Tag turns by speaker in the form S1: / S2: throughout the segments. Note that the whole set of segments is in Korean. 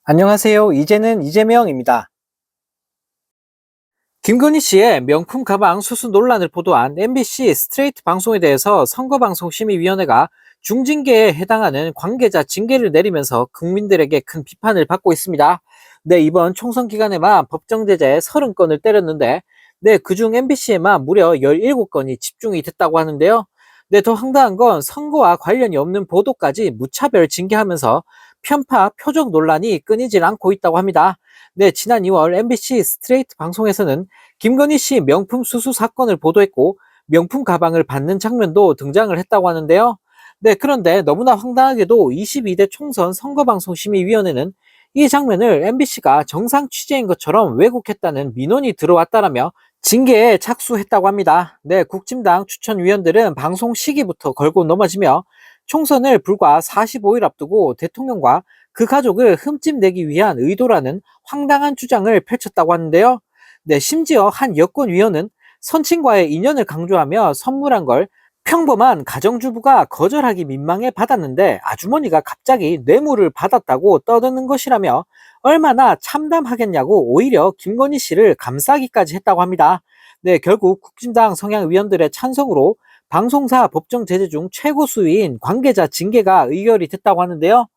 S1: 안녕하세요. 이제는 이재명입니다. 김건희 씨의 명품 가방 수수 논란을 보도한 MBC 스트레이트 방송에 대해서 선거방송심의위원회가 중징계에 해당하는 관계자 징계를 내리면서 국민들에게 큰 비판을 받고 있습니다. 네, 이번 총선 기간에만 법정 제재 30건을 때렸는데, 네, 그중 MBC에만 무려 17건이 집중이 됐다고 하는데요. 네, 더 황당한 건 선거와 관련이 없는 보도까지 무차별 징계하면서 편파, 표적 논란이 끊이질 않고 있다고 합니다. 네, 지난 2월 MBC 스트레이트 방송에서는 김건희 씨 명품 수수 사건을 보도했고 명품 가방을 받는 장면도 등장을 했다고 하는데요. 네, 그런데 너무나 황당하게도 22대 총선 선거방송심의위원회는 이 장면을 MBC가 정상 취재인 것처럼 왜곡했다는 민원이 들어왔다라며 징계에 착수했다고 합니다. 네, 국진당 추천위원들은 방송 시기부터 걸고 넘어지며 총선을 불과 45일 앞두고 대통령과 그 가족을 흠집내기 위한 의도라는 황당한 주장을 펼쳤다고 하는데요. 네, 심지어 한 여권위원은 선친과의 인연을 강조하며 선물한 걸 평범한 가정주부가 거절하기 민망해 받았는데 아주머니가 갑자기 뇌물을 받았다고 떠드는 것이라며 얼마나 참담하겠냐고 오히려 김건희 씨를 감싸기까지 했다고 합니다. 네, 결국 국진당 성향위원들의 찬성으로 방송사 법정 제재 중 최고 수위인 관계자 징계가 의결이 됐다고 하는데요.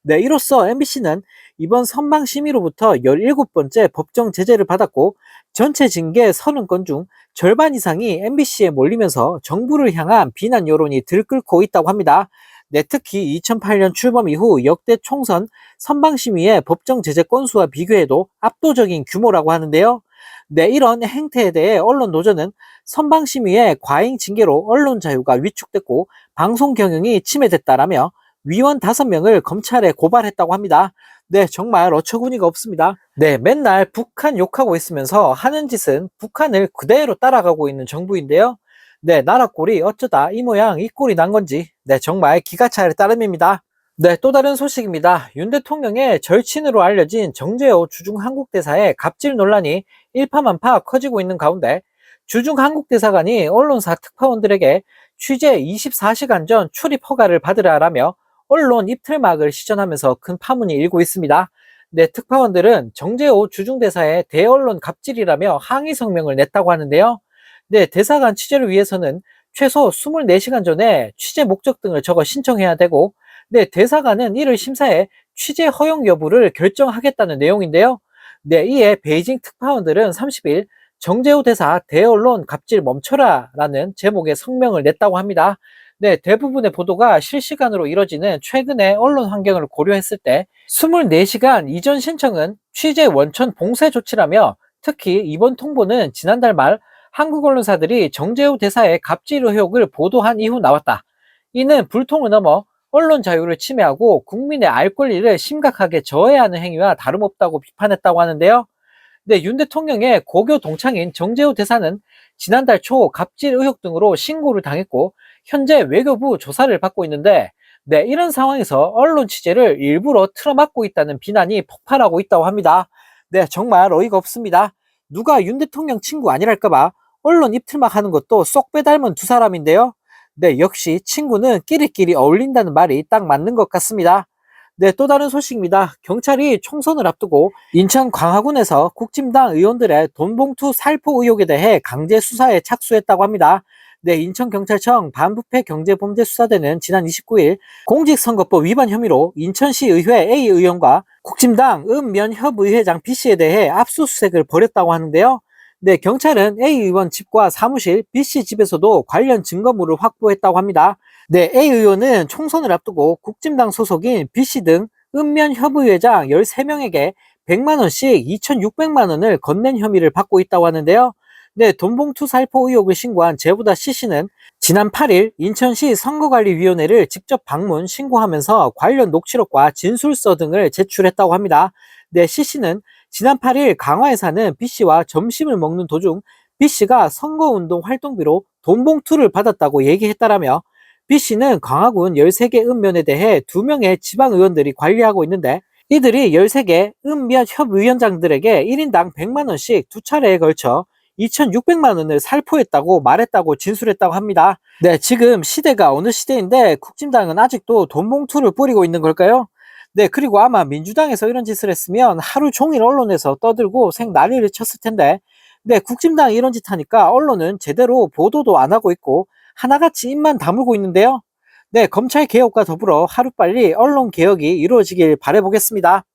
S1: 네, 이로써 MBC는 이번 선방심의로부터 17번째 법정 제재를 받았고 전체 징계 30건 중 절반 이상이 MBC에 몰리면서 정부를 향한 비난 여론이 들끓고 있다고 합니다. 네, 특히 2008년 출범 이후 역대 총선 선방심의의 법정 제재 건수와 비교해도 압도적인 규모라고 하는데요. 네, 이런 행태에 대해 언론 노조는 선방심의의 과잉 징계로 언론 자유가 위축됐고 방송 경영이 침해됐다라며 위원 5명을 검찰에 고발했다고 합니다. 네, 정말 어처구니가 없습니다. 네, 맨날 북한 욕하고 있으면서 하는 짓은 북한을 그대로 따라가고 있는 정부인데요. 네, 나라 꼴이 어쩌다 이 모양 이 꼴이 난 건지, 네, 정말 기가 차일 따름입니다. 네, 또 다른 소식입니다. 윤 대통령의 절친으로 알려진 정재호 주중 한국대사의 갑질 논란이 일파만파 커지고 있는 가운데 주중 한국대사관이 언론사 특파원들에게 취재 24시간 전 출입 허가를 받으라라며 언론 입틀막을 시전하면서 큰 파문이 일고 있습니다. 네, 특파원들은 정재호 주중대사의 대언론 갑질이라며 항의 성명을 냈다고 하는데요. 네, 대사관 취재를 위해서는 최소 24시간 전에 취재 목적 등을 적어 신청해야 되고, 네, 대사관은 이를 심사해 취재 허용 여부를 결정하겠다는 내용인데요. 네, 이에 베이징 특파원들은 30일 정재호 대사 대언론 갑질 멈춰라 라는 제목의 성명을 냈다고 합니다. 네, 대부분의 보도가 실시간으로 이뤄지는 최근의 언론 환경을 고려했을 때 24시간 이전 신청은 취재 원천 봉쇄 조치라며 특히 이번 통보는 지난달 말 한국 언론사들이 정재우 대사의 갑질 의혹을 보도한 이후 나왔다. 이는 불통을 넘어 언론 자유를 침해하고 국민의 알 권리를 심각하게 저해하는 행위와 다름없다고 비판했다고 하는데요. 네, 윤 대통령의 고교 동창인 정재우 대사는 지난달 초 갑질 의혹 등으로 신고를 당했고 현재 외교부 조사를 받고 있는데 네, 이런 상황에서 언론 취재를 일부러 틀어막고 있다는 비난이 폭발하고 있다고 합니다. 네, 정말 어이가 없습니다. 누가 윤 대통령 친구 아니랄까봐 언론 입틀막 하는 것도 쏙 빼닮은 두 사람인데요. 네, 역시 친구는 끼리끼리 어울린다는 말이 딱 맞는 것 같습니다. 네, 또 다른 소식입니다. 경찰이 총선을 앞두고 인천 광화군에서 국진당 의원들의 돈봉투 살포 의혹에 대해 강제 수사에 착수했다고 합니다. 네, 인천경찰청 반부패 경제범죄수사대는 지난 29일 공직선거법 위반 혐의로 인천시의회 A 의원과 국진당 은면협의회장 B씨에 대해 압수수색을 벌였다고 하는데요. 네, 경찰은 A 의원 집과 사무실, B씨 집에서도 관련 증거물을 확보했다고 합니다. 네, A 의원은 총선을 앞두고 국진당 소속인 B씨 등 읍면협의회장 13명에게 100만원씩 2,600만원을 건넨 혐의를 받고 있다고 하는데요. 네, 돈봉투 살포 의혹을 신고한 제보다 C씨는 지난 8일 인천시 선거관리위원회를 직접 방문 신고하면서 관련 녹취록과 진술서 등을 제출했다고 합니다. 네, C씨는 지난 8일 강화에 사는 B씨와 점심을 먹는 도중 B씨가 선거운동 활동비로 돈봉투를 받았다고 얘기했다라며 B씨는 광화군 13개 읍면에 대해 2명의 지방의원들이 관리하고 있는데 이들이 13개 읍면 협의원장들에게 1인당 100만원씩 두 차례에 걸쳐 2,600만원을 살포했다고 말했다고 진술했다고 합니다. 네, 지금 시대가 어느 시대인데 국진당은 아직도 돈봉투를 뿌리고 있는 걸까요? 네, 그리고 아마 민주당에서 이런 짓을 했으면 하루 종일 언론에서 떠들고 생난리를 쳤을 텐데, 네, 국진당이 이런 짓 하니까 언론은 제대로 보도도 안 하고 있고, 하나같이 입만 다물고 있는데요. 네, 검찰 개혁과 더불어 하루빨리 언론 개혁이 이루어지길 바라보겠습니다.